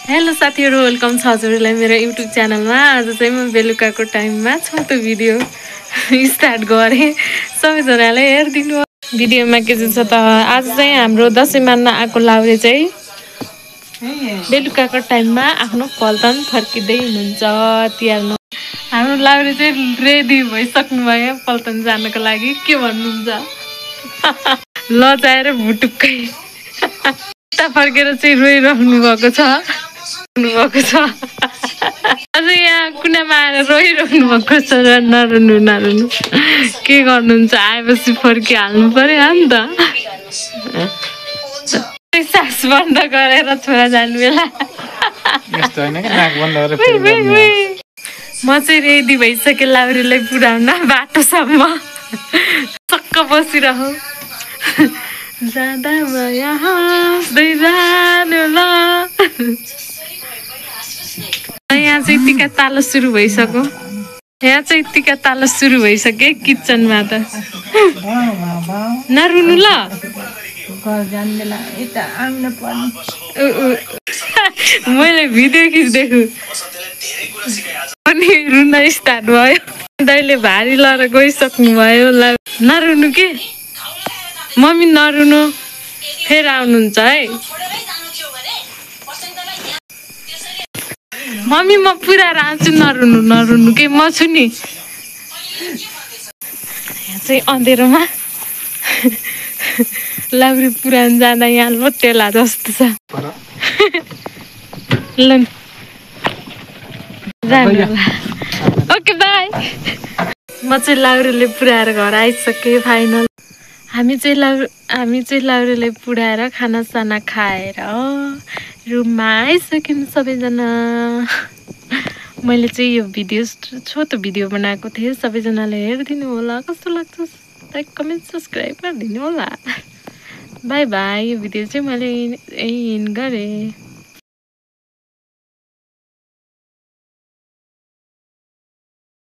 Hello साथीहरु, welcome छ हजुरलाई मेरो युट्युब च्यानलमा। आज चाहिँ म बेलुकाको टाइममा छोटो भिडियो स्टार्ट गरे। सबैजनाले हेर्दिनु। भिडियोमा के छ त, आज चाहिँ हाम्रो दशैं मान्न आएको लाउरे चाहिँ बेलुकाको टाइममा आफ्नो पल्टन फर्किँदै हुनुहुन्छ तिहारमा। हाम्रो लाउरे चाहिँ रेडी भइसक्नु भयो पल्टन जानको लागि। के भन्नुहुन्छ? लजाएर भुटुक्कै फर्केर चाहिँ रोइरहनु भएको छ। अझ यहाँ कुनामा आएर रोइरहनु भएको छ। नरुनु नरुनु के गर्नुहुन्छ, आएपछि फर्किहाल्नु पर्यो नि त। सास बन्द गरेर छोरा जानु बेला म चाहिँ रेडी भइसकेँ लाउरीलाई पुऱ्याउन बाटोसम्म। सक्क बसिरहँ जाँदा हाँस्दै जानु ल। यहाँ चाहिँ यतिका ताल सुरु भइसक्यो। किचनमा त नरुनु ल। मैले भिडियो खिच्दैछु अनि रुन स्टार्ट भयो। दाइले भारी लएर गइसक्नु भयो। नरुनु के मम्मी, नरुनु फेरि आउनुहुन्छ है। मम्मी म पुऱ्याएर आउँछु, नरुनु नरुनु के म छु नि। यहाँ चाहिँ अँधेरोमा लाउरी पुरान जाँदा यहाँ लोटेला जस्तो छ। ल ओके बाई। म चाहिँ लाउरीले पुऱ्याएर घर आइसकेँ फाइनल। हामी चाहिँ लाउरीलाई पुऱ्याएर खानासाना खाएर रुममा आइसक्यौँ सबैजना। मैले चाहिँ यो भिडियो छोटो भिडियो बनाएको थिएँ। सबैजनाले हेरिदिनु होला। कस्तो लाग्छ लाइक कमेन्ट सब्सक्राइब गरिदिनु होला। By by. यो भिडियो चाहिँ मैले यही एन्ड गरेँ।